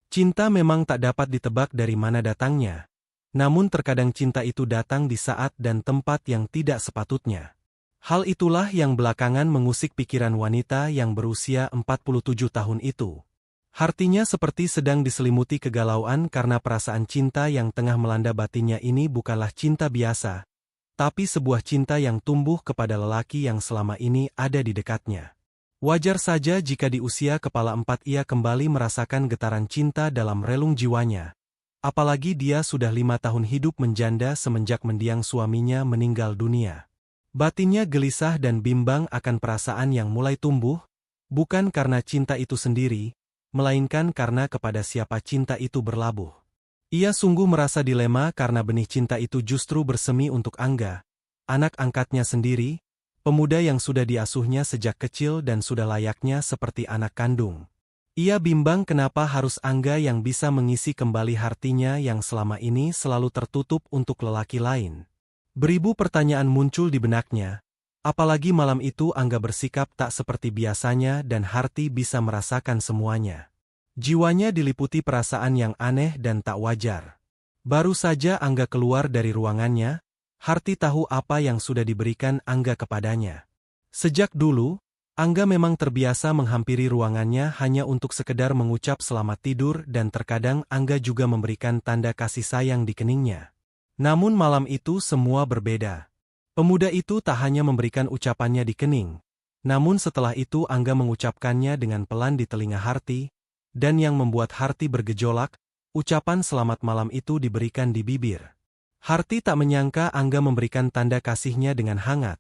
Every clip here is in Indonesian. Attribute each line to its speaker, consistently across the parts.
Speaker 1: Cinta memang tak dapat ditebak dari mana datangnya. Namun terkadang cinta itu datang di saat dan tempat yang tidak sepatutnya. Hal itulah yang belakangan mengusik pikiran wanita yang berusia 47 tahun itu. Hatinya seperti sedang diselimuti kegalauan karena perasaan cinta yang tengah melanda batinnya ini bukanlah cinta biasa, tapi sebuah cinta yang tumbuh kepada lelaki yang selama ini ada di dekatnya. Wajar saja jika di usia kepala 4 ia kembali merasakan getaran cinta dalam relung jiwanya. Apalagi dia sudah 5 tahun hidup menjanda semenjak mendiang suaminya meninggal dunia. Batinnya gelisah dan bimbang akan perasaan yang mulai tumbuh, bukan karena cinta itu sendiri, melainkan karena kepada siapa cinta itu berlabuh. Ia sungguh merasa dilema karena benih cinta itu justru bersemi untuk Angga, anak angkatnya sendiri, pemuda yang sudah diasuhnya sejak kecil dan sudah layaknya seperti anak kandung. Ia bimbang kenapa harus Angga yang bisa mengisi kembali hatinya yang selama ini selalu tertutup untuk lelaki lain. Beribu pertanyaan muncul di benaknya, apalagi malam itu Angga bersikap tak seperti biasanya dan Harti bisa merasakan semuanya. Jiwanya diliputi perasaan yang aneh dan tak wajar. Baru saja Angga keluar dari ruangannya, Harti tahu apa yang sudah diberikan Angga kepadanya. Sejak dulu, Angga memang terbiasa menghampiri ruangannya hanya untuk sekedar mengucap selamat tidur dan terkadang Angga juga memberikan tanda kasih sayang di keningnya. Namun malam itu semua berbeda. Pemuda itu tak hanya memberikan ucapannya di kening, namun setelah itu Angga mengucapkannya dengan pelan di telinga Harti, dan yang membuat Harti bergejolak, ucapan selamat malam itu diberikan di bibir. Harti tak menyangka Angga memberikan tanda kasihnya dengan hangat.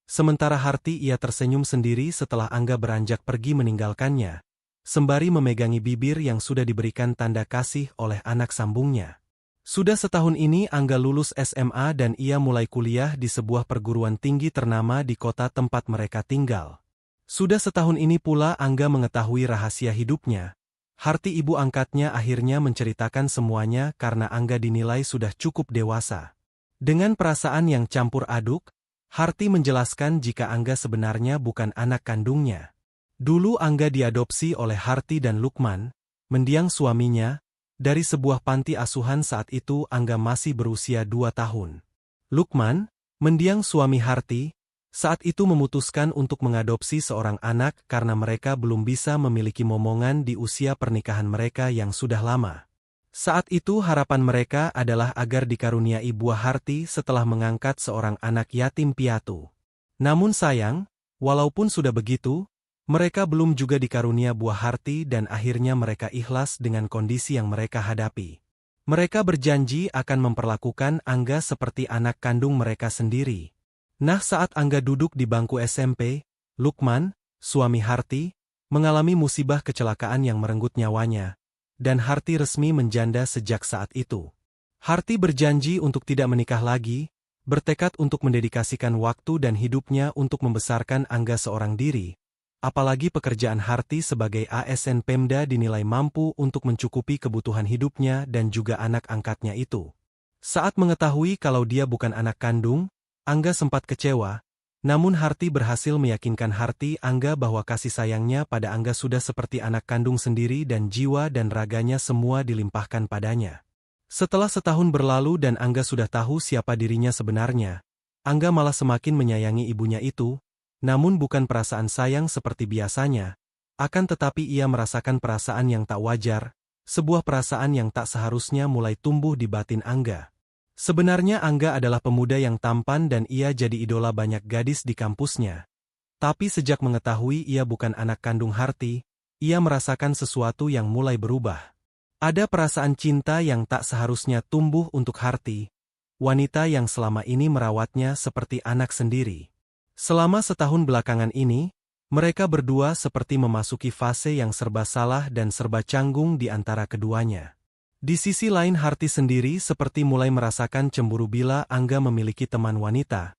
Speaker 1: Sementara Harti ia tersenyum sendiri setelah Angga beranjak pergi meninggalkannya, sembari memegangi bibir yang sudah diberikan tanda kasih oleh anak sambungnya. Sudah setahun ini Angga lulus SMA dan ia mulai kuliah di sebuah perguruan tinggi ternama di kota tempat mereka tinggal. Sudah setahun ini pula Angga mengetahui rahasia hidupnya. Harti ibu angkatnya akhirnya menceritakan semuanya karena Angga dinilai sudah cukup dewasa. Dengan perasaan yang campur aduk, Harti menjelaskan jika Angga sebenarnya bukan anak kandungnya. Dulu Angga diadopsi oleh Harti dan Lukman, mendiang suaminya, dari sebuah panti asuhan saat itu Angga masih berusia 2 tahun. Lukman, mendiang suami Harti, saat itu memutuskan untuk mengadopsi seorang anak karena mereka belum bisa memiliki momongan di usia pernikahan mereka yang sudah lama. Saat itu harapan mereka adalah agar dikaruniai buah Harti setelah mengangkat seorang anak yatim piatu. Namun sayang, walaupun sudah begitu, mereka belum juga dikarunia buah Harti dan akhirnya mereka ikhlas dengan kondisi yang mereka hadapi. Mereka berjanji akan memperlakukan Angga seperti anak kandung mereka sendiri. Nah, saat Angga duduk di bangku SMP, Lukman, suami Harti, mengalami musibah kecelakaan yang merenggut nyawanya, dan Harti resmi menjanda sejak saat itu. Harti berjanji untuk tidak menikah lagi, bertekad untuk mendedikasikan waktu dan hidupnya untuk membesarkan Angga seorang diri, apalagi pekerjaan Harti sebagai ASN Pemda dinilai mampu untuk mencukupi kebutuhan hidupnya dan juga anak angkatnya itu. Saat mengetahui kalau dia bukan anak kandung, Angga sempat kecewa, namun Harti berhasil meyakinkan Angga bahwa kasih sayangnya pada Angga sudah seperti anak kandung sendiri dan jiwa dan raganya semua dilimpahkan padanya. Setelah setahun berlalu dan Angga sudah tahu siapa dirinya sebenarnya, Angga malah semakin menyayangi ibunya itu, namun bukan perasaan sayang seperti biasanya, akan tetapi ia merasakan perasaan yang tak wajar, sebuah perasaan yang tak seharusnya mulai tumbuh di batin Angga. Sebenarnya Angga adalah pemuda yang tampan dan ia jadi idola banyak gadis di kampusnya. Tapi sejak mengetahui ia bukan anak kandung Harti, ia merasakan sesuatu yang mulai berubah. Ada perasaan cinta yang tak seharusnya tumbuh untuk Harti, wanita yang selama ini merawatnya seperti anak sendiri. Selama setahun belakangan ini, mereka berdua seperti memasuki fase yang serba salah dan serba canggung di antara keduanya. Di sisi lain Harti sendiri seperti mulai merasakan cemburu bila Angga memiliki teman wanita.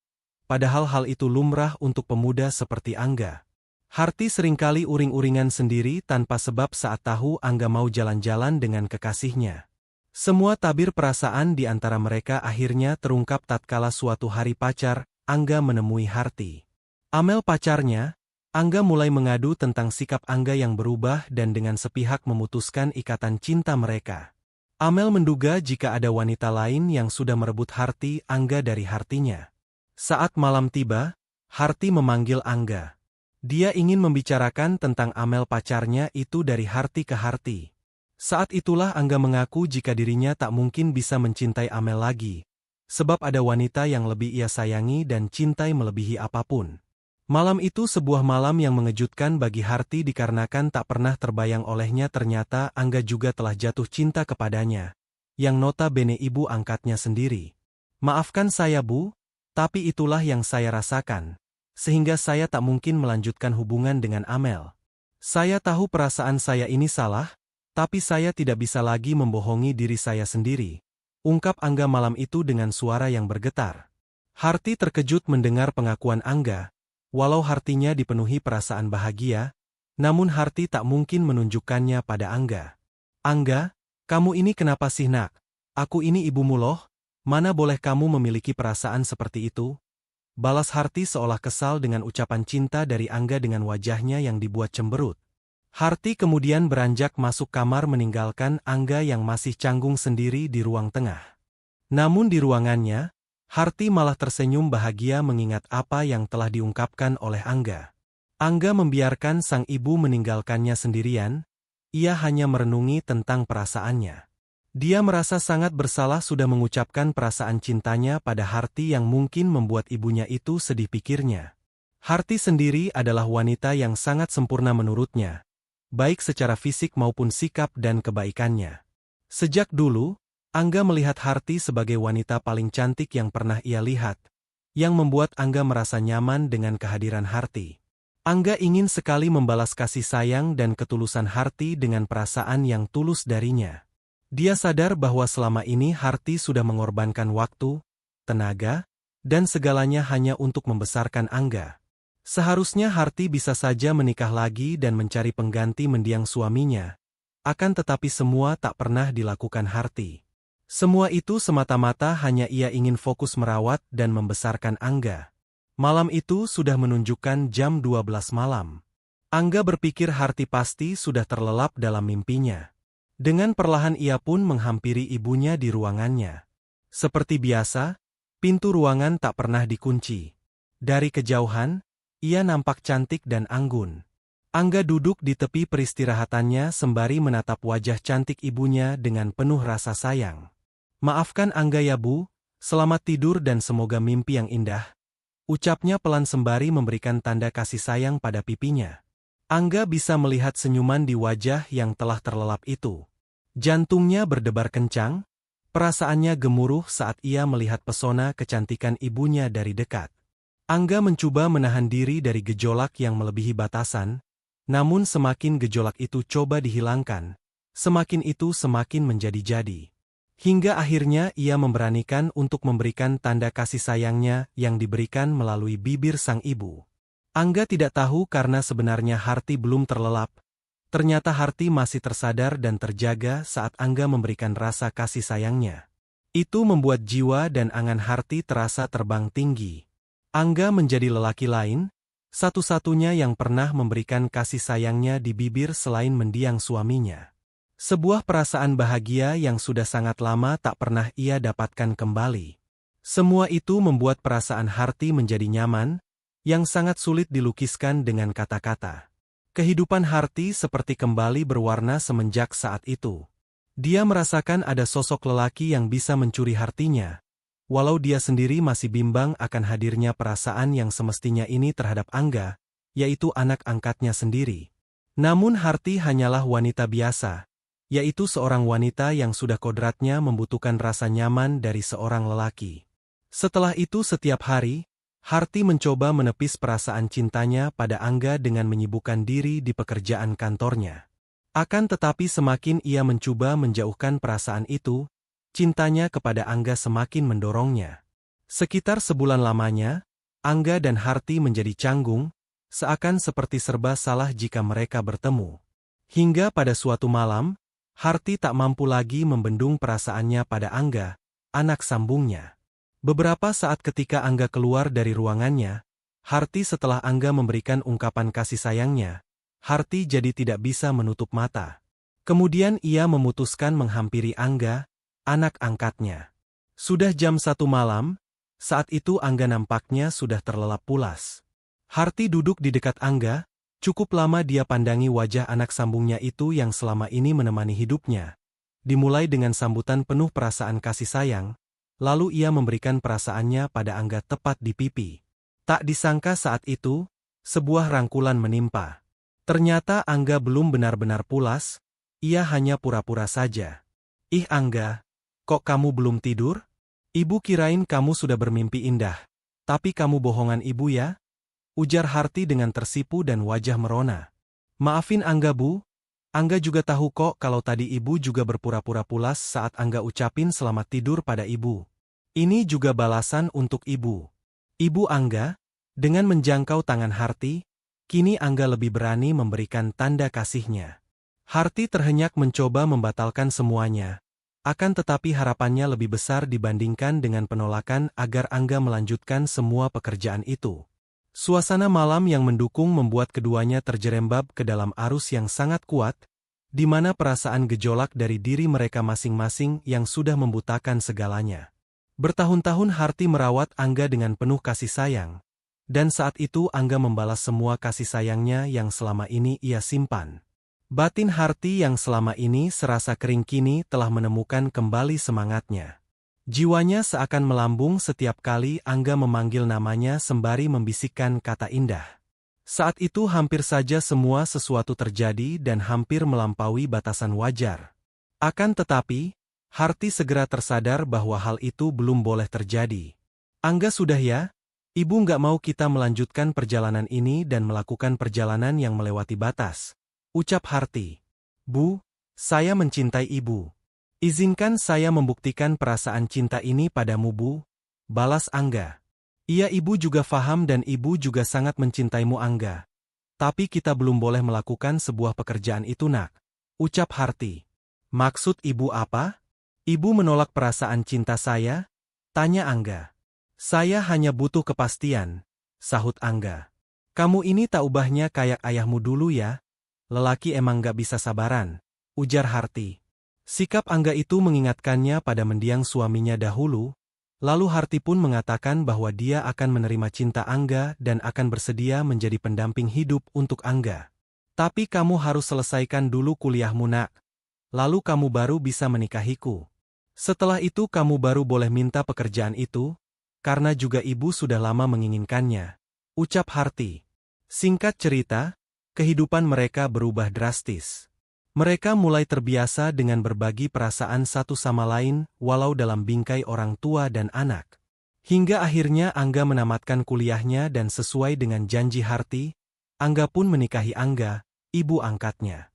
Speaker 1: Padahal hal itu lumrah untuk pemuda seperti Angga. Harti seringkali uring-uringan sendiri tanpa sebab saat tahu Angga mau jalan-jalan dengan kekasihnya. Semua tabir perasaan di antara mereka akhirnya terungkap tatkala suatu hari pacar, Angga menemui Harti. Amel pacarnya, Angga mulai mengadu tentang sikap Angga yang berubah dan dengan sepihak memutuskan ikatan cinta mereka. Amel menduga jika ada wanita lain yang sudah merebut hati Angga dari Hartinya. Saat malam tiba, Harti memanggil Angga. Dia ingin membicarakan tentang Amel pacarnya itu dari Harti ke Harti. Saat itulah Angga mengaku jika dirinya tak mungkin bisa mencintai Amel lagi, sebab ada wanita yang lebih ia sayangi dan cintai melebihi apapun. Malam itu sebuah malam yang mengejutkan bagi Harti dikarenakan tak pernah terbayang olehnya ternyata Angga juga telah jatuh cinta kepadanya, yang notabene ibu angkatnya sendiri. Maafkan saya Bu, tapi itulah yang saya rasakan, sehingga saya tak mungkin melanjutkan hubungan dengan Amel. Saya tahu perasaan saya ini salah, tapi saya tidak bisa lagi membohongi diri saya sendiri, ungkap Angga malam itu dengan suara yang bergetar. Harti terkejut mendengar pengakuan Angga. Walau Hartinya dipenuhi perasaan bahagia, namun Harti tak mungkin menunjukkannya pada Angga. Angga, kamu ini kenapa sih nak? Aku ini ibumu loh, mana boleh kamu memiliki perasaan seperti itu? Balas Harti seolah kesal dengan ucapan cinta dari Angga dengan wajahnya yang dibuat cemberut. Harti kemudian beranjak masuk kamar meninggalkan Angga yang masih canggung sendiri di ruang tengah. Namun di ruangannya, Harti malah tersenyum bahagia mengingat apa yang telah diungkapkan oleh Angga. Angga membiarkan sang ibu meninggalkannya sendirian, ia hanya merenungi tentang perasaannya. Dia merasa sangat bersalah sudah mengucapkan perasaan cintanya pada Harti yang mungkin membuat ibunya itu sedih pikirnya. Harti sendiri adalah wanita yang sangat sempurna menurutnya, baik secara fisik maupun sikap dan kebaikannya. Sejak dulu, Angga melihat Harti sebagai wanita paling cantik yang pernah ia lihat, yang membuat Angga merasa nyaman dengan kehadiran Harti. Angga ingin sekali membalas kasih sayang dan ketulusan Harti dengan perasaan yang tulus darinya. Dia sadar bahwa selama ini Harti sudah mengorbankan waktu, tenaga, dan segalanya hanya untuk membesarkan Angga. Seharusnya Harti bisa saja menikah lagi dan mencari pengganti mendiang suaminya, akan tetapi semua tak pernah dilakukan Harti. Semua itu semata-mata hanya ia ingin fokus merawat dan membesarkan Angga. Malam itu sudah menunjukkan jam 12 malam. Angga berpikir Harti pasti sudah terlelap dalam mimpinya. Dengan perlahan ia pun menghampiri ibunya di ruangannya. Seperti biasa, pintu ruangan tak pernah dikunci. Dari kejauhan, ia nampak cantik dan anggun. Angga duduk di tepi peristirahatannya sembari menatap wajah cantik ibunya dengan penuh rasa sayang. Maafkan Angga ya Bu, selamat tidur dan semoga mimpi yang indah, ucapnya pelan sembari memberikan tanda kasih sayang pada pipinya. Angga bisa melihat senyuman di wajah yang telah terlelap itu. Jantungnya berdebar kencang, perasaannya gemuruh saat ia melihat pesona kecantikan ibunya dari dekat. Angga mencoba menahan diri dari gejolak yang melebihi batasan, namun semakin gejolak itu coba dihilangkan, semakin itu semakin menjadi-jadi. Hingga akhirnya ia memberanikan untuk memberikan tanda kasih sayangnya yang diberikan melalui bibir sang ibu. Angga tidak tahu karena sebenarnya Harti belum terlelap. Ternyata Harti masih tersadar dan terjaga saat Angga memberikan rasa kasih sayangnya. Itu membuat jiwa dan angan Harti terasa terbang tinggi. Angga menjadi lelaki lain, satu-satunya yang pernah memberikan kasih sayangnya di bibir selain mendiang suaminya. Sebuah perasaan bahagia yang sudah sangat lama tak pernah ia dapatkan kembali. Semua itu membuat perasaan Harti menjadi nyaman, yang sangat sulit dilukiskan dengan kata-kata. Kehidupan Harti seperti kembali berwarna semenjak saat itu. Dia merasakan ada sosok lelaki yang bisa mencuri hatinya, walau dia sendiri masih bimbang akan hadirnya perasaan yang semestinya ini terhadap Angga, yaitu anak angkatnya sendiri. Namun Harti hanyalah wanita biasa, yaitu seorang wanita yang sudah kodratnya membutuhkan rasa nyaman dari seorang lelaki. Setelah itu setiap hari, Harti mencoba menepis perasaan cintanya pada Angga dengan menyibukkan diri di pekerjaan kantornya. Akan tetapi semakin ia mencoba menjauhkan perasaan itu, cintanya kepada Angga semakin mendorongnya. Sekitar sebulan lamanya, Angga dan Harti menjadi canggung, seakan seperti serba salah jika mereka bertemu. Hingga pada suatu malam, Harti tak mampu lagi membendung perasaannya pada Angga, anak sambungnya. Beberapa saat ketika Angga keluar dari ruangannya, Harti setelah Angga memberikan ungkapan kasih sayangnya, Harti jadi tidak bisa menutup mata. Kemudian ia memutuskan menghampiri Angga, anak angkatnya. Sudah jam 1 malam, saat itu Angga nampaknya sudah terlelap pulas. Harti duduk di dekat Angga, cukup lama dia pandangi wajah anak sambungnya itu yang selama ini menemani hidupnya. Dimulai dengan sambutan penuh perasaan kasih sayang, lalu ia memberikan perasaannya pada Angga tepat di pipi. Tak disangka saat itu, sebuah rangkulan menimpa. Ternyata Angga belum benar-benar pulas, ia hanya pura-pura saja. Ih Angga, kok kamu belum tidur? Ibu kirain kamu sudah bermimpi indah. Tapi kamu bohongan ibu ya? Ujar Harti dengan tersipu dan wajah merona. Maafin Angga Bu, Angga juga tahu kok kalau tadi ibu juga berpura-pura pulas saat Angga ucapin selamat tidur pada ibu. Ini juga balasan untuk ibu. Ibu Angga, dengan menjangkau tangan Harti, kini Angga lebih berani memberikan tanda kasihnya. Harti terhenyak mencoba membatalkan semuanya, akan tetapi harapannya lebih besar dibandingkan dengan penolakan agar Angga melanjutkan semua pekerjaan itu. Suasana malam yang mendukung membuat keduanya terjerembab ke dalam arus yang sangat kuat, di mana perasaan gejolak dari diri mereka masing-masing yang sudah membutakan segalanya. Bertahun-tahun Harti merawat Angga dengan penuh kasih sayang, dan saat itu Angga membalas semua kasih sayangnya yang selama ini ia simpan. Batin Harti yang selama ini serasa kering kini telah menemukan kembali semangatnya. Jiwanya seakan melambung setiap kali Angga memanggil namanya sembari membisikkan kata indah. Saat itu hampir saja semua sesuatu terjadi dan hampir melampaui batasan wajar. Akan tetapi, Harti segera tersadar bahwa hal itu belum boleh terjadi. Angga sudah ya? Ibu nggak mau kita melanjutkan perjalanan ini dan melakukan perjalanan yang melewati batas. Ucap Harti. Bu, saya mencintai ibu. Izinkan saya membuktikan perasaan cinta ini padamu Bu, balas Angga. Iya ibu juga faham dan ibu juga sangat mencintaimu Angga. Tapi kita belum boleh melakukan sebuah pekerjaan itu nak, ucap Harti. Maksud ibu apa? Ibu menolak perasaan cinta saya? Tanya Angga. Saya hanya butuh kepastian, sahut Angga. Kamu ini tak ubahnya kayak ayahmu dulu ya? Lelaki emang gak bisa sabaran, ujar Harti. Sikap Angga itu mengingatkannya pada mendiang suaminya dahulu, lalu Harti pun mengatakan bahwa dia akan menerima cinta Angga dan akan bersedia menjadi pendamping hidup untuk Angga. Tapi kamu harus selesaikan dulu kuliahmu nak, lalu kamu baru bisa menikahiku. Setelah itu kamu baru boleh minta pekerjaan itu, karena juga ibu sudah lama menginginkannya, ucap Harti. Singkat cerita, kehidupan mereka berubah drastis. Mereka mulai terbiasa dengan berbagi perasaan satu sama lain walau dalam bingkai orang tua dan anak. Hingga akhirnya Angga menamatkan kuliahnya dan sesuai dengan janji Harti, Angga pun menikahi Angga, ibu angkatnya.